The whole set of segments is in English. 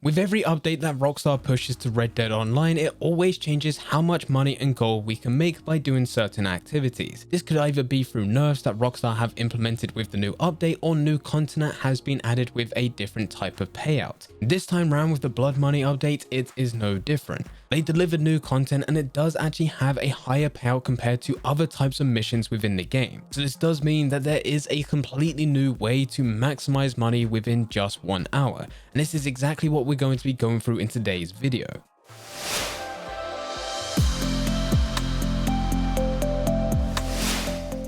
With every update that Rockstar pushes to Red Dead Online, it always changes how much money and gold we can make by doing certain activities. This could either be through nerfs that Rockstar have implemented with the new update, or new content that has been added with a different type of payout. This time round with the Blood Money update, it is no different. They delivered new content and it does actually have a higher payout compared to other types of missions within the game. So this does mean that there is a completely new way to maximize money within just 1 hour. And this is exactly what we're going to be going through in today's video.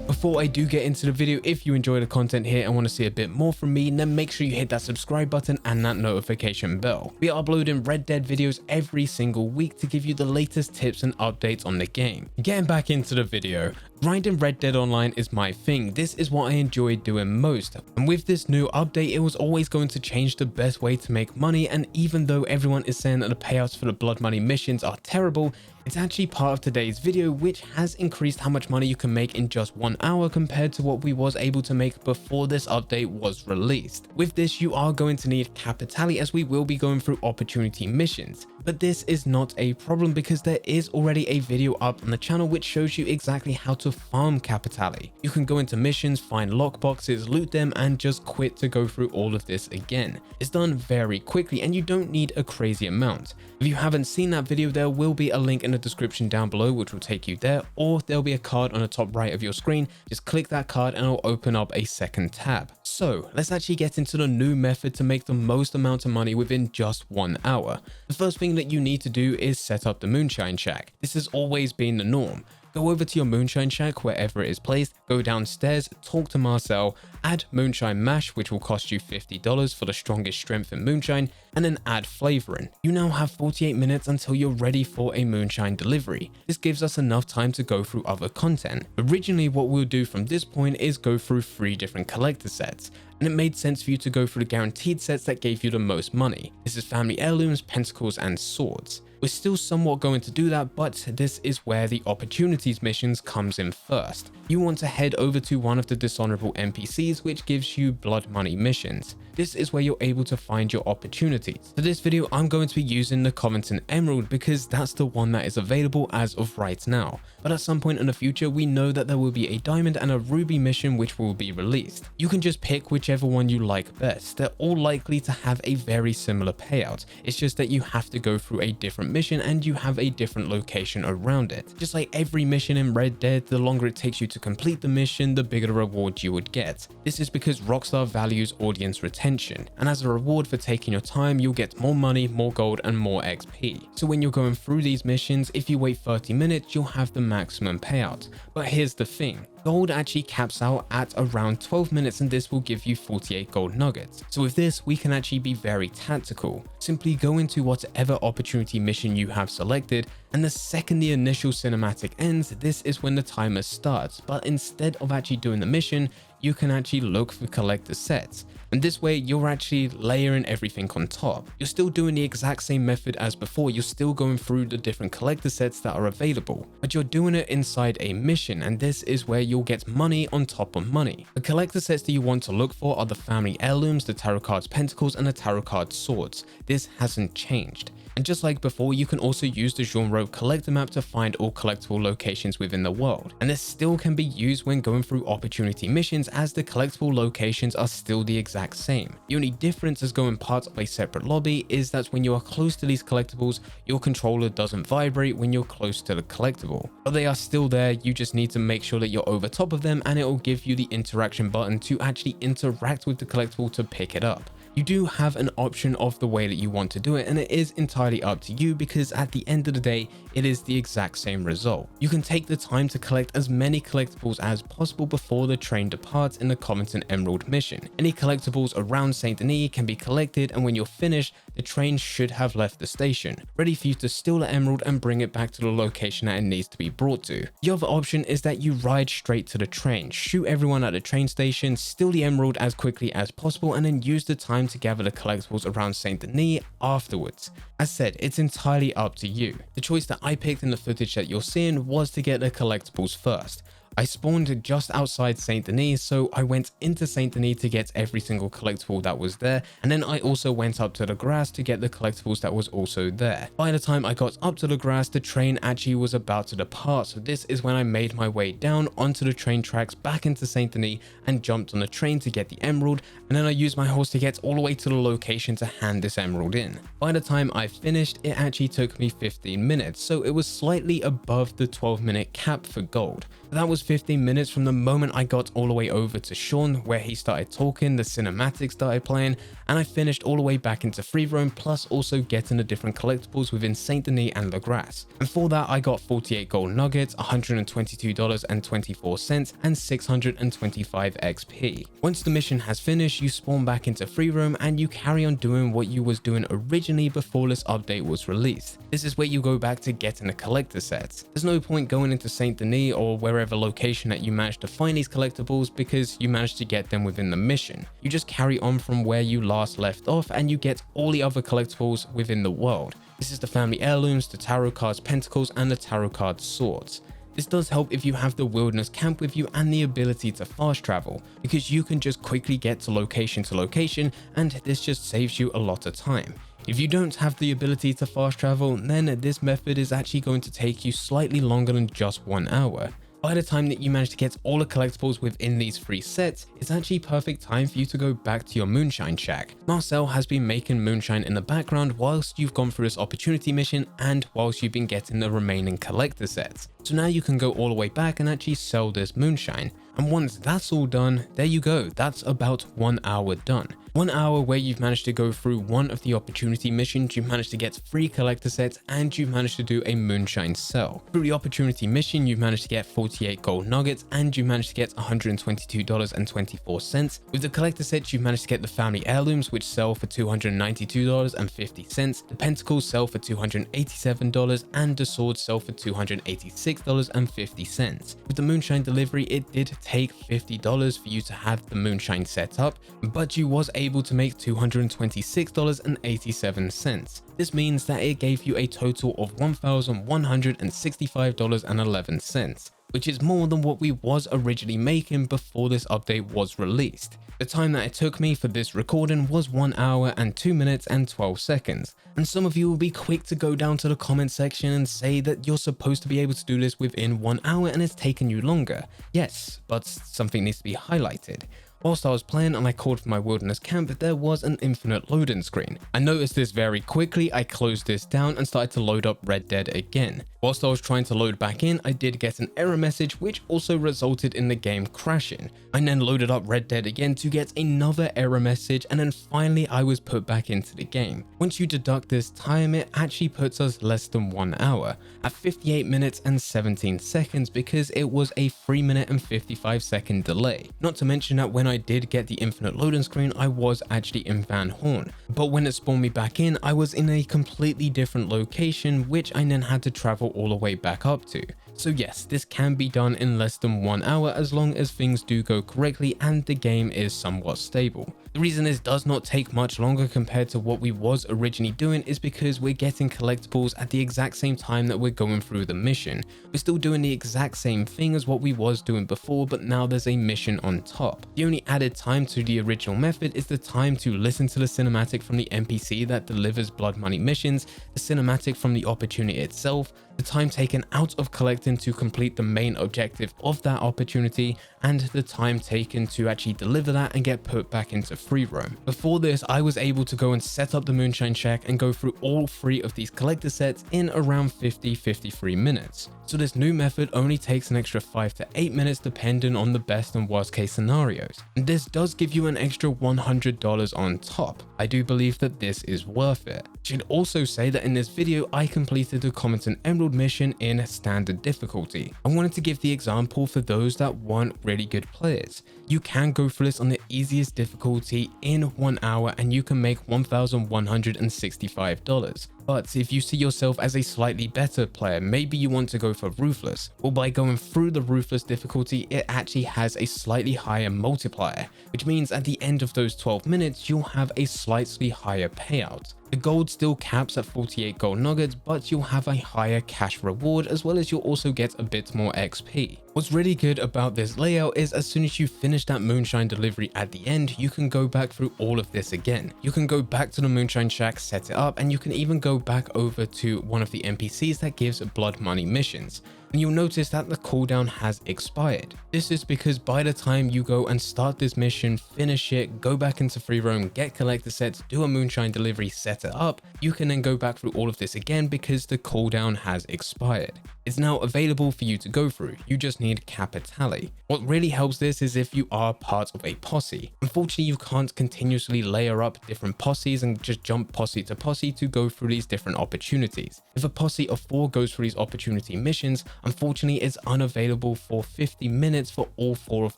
Before I do get into the video, if you enjoy the content here and want to see a bit more from me, then make sure you hit that subscribe button and that notification bell. We are uploading Red Dead videos every single week to give you the latest tips and updates on the game. Getting back into the video, grinding Red Dead Online is my thing. This is what I enjoy doing most. And with this new update, it was always going to change the best way to make money, and even though everyone is saying that the payouts for the Blood Money missions are terrible, it's actually part of today's video, which has increased how much money you can make in just 1 hour compared to what we was able to make before this update was released. With this, you are going to need Capitali, as we will be going through opportunity missions. But this is not a problem because there is already a video up on the channel which shows you exactly how to farm Capitali. You can go into missions, find lockboxes, loot them, and just quit to go through all of this again. It's done very quickly and you don't need a crazy amount. If you haven't seen that video, there will be a link in the description down below which will take you there, or there'll be a card on the top right of your screen. Just click that card and it'll open up a second tab. So let's actually get into the new method to make the most amount of money within just 1 hour. The first thing that you need to do is set up the Moonshine Shack. This has always been the norm. Go over to your Moonshine Shack wherever it is placed, go downstairs, talk to Marcel, add Moonshine Mash, which will cost you $50 for the strongest strength in Moonshine, and then add flavoring. You now have 48 minutes until you're ready for a Moonshine delivery. This gives us enough time to go through other content. Originally, what we'll do from this point is go through 3 different collector sets, and it made sense for you to go through the guaranteed sets that gave you the most money. This is Family Heirlooms, Pentacles, and Swords. We're still somewhat going to do that, but this is where the opportunities missions comes in first. You want to head over to one of the dishonorable NPCs, which gives you blood money missions. This is where you're able to find your opportunities. For this video, I'm going to be using the Covington Emerald because that's the one that is available as of right now. But at some point in the future, we know that there will be a diamond and a ruby mission which will be released. You can just pick whichever one you like best. They're all likely to have a very similar payout. It's just that you have to go through a different mission and you have a different location around it. Just like every mission in Red Dead, the longer it takes you to complete the mission, the bigger the reward you would get. This is because Rockstar values audience retention, and as a reward for taking your time, you'll get more money, more gold, and more XP. So when you're going through these missions, if you wait 30 minutes, you'll have the maximum payout. But here's the thing. Gold actually caps out at around 12 minutes, and this will give you 48 gold nuggets. So with this, we can actually be very tactical. Simply go into whatever opportunity mission you have selected, and the second the initial cinematic ends, this is when the timer starts. But instead of actually doing the mission, you can actually look for collector sets. And this way, you're actually layering everything on top. You're still doing the exact same method as before. You're still going through the different collector sets that are available, but you're doing it inside a mission, and this is where you'll get money on top of money. The collector sets that you want to look for are the Family Heirlooms, the Tarot Cards Pentacles, and the Tarot Card Swords. This hasn't changed. And just like before, you can also use the genre collector map to find all collectible locations within the world. And this still can be used when going through opportunity missions, as the collectible locations are still the exact same. The only difference as going part of a separate lobby is that when you are close to these collectibles, your controller doesn't vibrate when you're close to the collectible. But they are still there, you just need to make sure that you're over top of them, and it will give you the interaction button to actually interact with the collectible to pick it up. You do have an option of the way that you want to do it, and it is entirely up to you because at the end of the day, it is the exact same result. You can take the time to collect as many collectibles as possible before the train departs in the Covington Emerald mission. Any collectibles around Saint Denis can be collected, and when you're finished, the train should have left the station, ready for you to steal the emerald and bring it back to the location that it needs to be brought to. The other option is that you ride straight to the train, shoot everyone at the train station, steal the emerald as quickly as possible, and then use the time to gather the collectibles around Saint Denis afterwards. As said, it's entirely up to you. The choice that I picked in the footage that you're seeing was to get the collectibles first. I spawned just outside Saint Denis, so I went into Saint Denis to get every single collectible that was there, and then I also went up to the grass to get the collectibles that was also there. By the time I got up to the grass, the train actually was about to depart, so this is when I made my way down onto the train tracks back into Saint Denis and jumped on the train to get the emerald, and then I used my horse to get all the way to the location to hand this emerald in. By the time I finished, it actually took me 15 minutes, so it was slightly above the 12-minute cap for gold. That was 15 minutes from the moment I got all the way over to Sean, where he started talking, the cinematics started playing, and I finished all the way back into free roam, plus also getting the different collectibles within Saint Denis and the grass. And for that, I got 48 gold nuggets, $122.24, and 625 XP. Once the mission has finished, you spawn back into free roam and you carry on doing what you was doing originally before this update was released. This is where you go back to getting the collector sets. There's no point going into Saint Denis or wherever location that you managed to find these collectibles because you managed to get them within the mission. You just carry on from where you last left off and you get all the other collectibles within the world. This is the Family Heirlooms, the Tarot cards Pentacles, and the Tarot card Swords. This does help if you have the wilderness camp with you and the ability to fast travel, because you can just quickly get to location and this just saves you a lot of time. If you don't have the ability to fast travel, then this method is actually going to take you slightly longer than just 1 hour. By the time that you manage to get all the collectibles within these 3 sets, it's actually perfect time for you to go back to your Moonshine shack. Marcel has been making Moonshine in the background whilst you've gone through this opportunity mission and whilst you've been getting the remaining collector sets. So now you can go all the way back and actually sell this Moonshine. And once that's all done, there you go, that's about 1 hour done. 1 hour where you've managed to go through one of the opportunity missions, you've managed to get 3 collector sets, and you've managed to do a Moonshine sell. Through the opportunity mission, you've managed to get 48 gold nuggets, and you've managed to get $122.24. With the collector sets, you've managed to get the Family Heirlooms, which sell for $292.50, the Pentacles sell for $287, and the Swords sell for $286.50. With the Moonshine delivery, it did take $50 for you to have the Moonshine set up, but you was able to make $226.87. This means that it gave you a total of $1,165.11, which is more than what we was originally making before this update was released. The time that it took me for this recording was 1 hour and 2 minutes and 12 seconds. And some of you will be quick to go down to the comment section and say that you're supposed to be able to do this within 1 hour and it's taken you longer. Yes, but something needs to be highlighted. Whilst I was playing and I called for my wilderness camp, there was an infinite loading screen. I noticed this very quickly, I closed this down and started to load up Red Dead again. Whilst I was trying to load back in, I did get an error message which also resulted in the game crashing. I then loaded up Red Dead again to get another error message, and then finally I was put back into the game. Once you deduct this time, it actually puts us less than 1 hour at 58 minutes and 17 seconds because it was a 3 minute and 55 second delay. Not to mention that when I did get the infinite loading screen, I was actually in Van Horn, but when it spawned me back in, I was in a completely different location, which I then had to travel all the way back up to. So yes, this can be done in less than 1 hour as long as things do go correctly and the game is somewhat stable. The reason this does not take much longer compared to what we was originally doing is because we're getting collectibles at the exact same time that we're going through the mission. We're still doing the exact same thing as what we was doing before, but now there's a mission on top. The only added time to the original method is the time to listen to the cinematic from the NPC that delivers blood money missions, the cinematic from the opportunity itself, the time taken out of collecting to complete the main objective of that opportunity, and the time taken to actually deliver that and get put back into free roam. Before this, I was able to go and set up the Moonshine shack and go through all 3 of these collector sets in around 50-53 minutes. So this new method only takes an extra 5 to 8 minutes depending on the best and worst case scenarios. And this does give you an extra $100 on top. I do believe that this is worth it. I should also say that in this video, I completed the Comet and Emerald mission in standard difficulty. I wanted to give the example for those that weren't really good players. You can go through this on the easiest difficulty in 1 hour and you can make $1,165. But if you see yourself as a slightly better player, maybe you want to go for Ruthless. Well, by going through the Ruthless difficulty, it actually has a slightly higher multiplier, which means at the end of those 12 minutes, you'll have a slightly higher payout. The gold still caps at 48 gold nuggets, but you'll have a higher cash reward as well as you'll also get a bit more XP. What's really good about this layout is as soon as you finish that Moonshine delivery at the end, you can go back through all of this again. You can go back to the Moonshine Shack, set it up, and you can even go back over to one of the NPCs that gives blood money missions. And you'll notice that the cooldown has expired. This is because by the time you go and start this mission, finish it, go back into free roam, get collector sets, do a Moonshine delivery, set it up, you can then go back through all of this again because the cooldown has expired. It's now available for you to go through. You just need Capitale. What really helps this is if you are part of a posse. Unfortunately, you can't continuously layer up different posses and just jump posse to posse to go through these different opportunities. If a posse of 4 goes through these opportunity missions, unfortunately it's unavailable for 50 minutes for all 4 of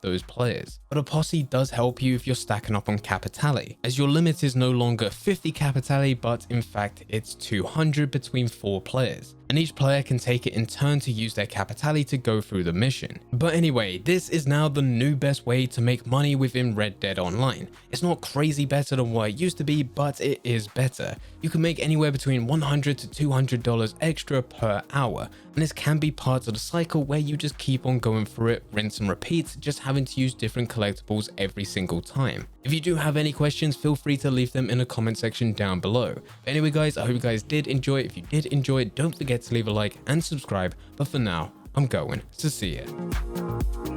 those players. But a posse does help you if you're stacking up on Capitale, as your limit is no longer 50 Capitale, but in fact it's 200 between 4 players. And each player can take it in turn to use their Capitale to go through the mission. But anyway, this is now the new best way to make money within Red Dead Online. It's not crazy better than what it used to be, but it is better. You can make anywhere between $100 to $200 extra per hour, and this can be part of the cycle where you just keep on going through it, rinse and repeat, just having to use different collectibles every single time. If you do have any questions, feel free to leave them in the comment section down below. But anyway guys, I hope you guys did enjoy it. If you did enjoy it, don't forget to leave a like and subscribe. But for now, I'm going to see you.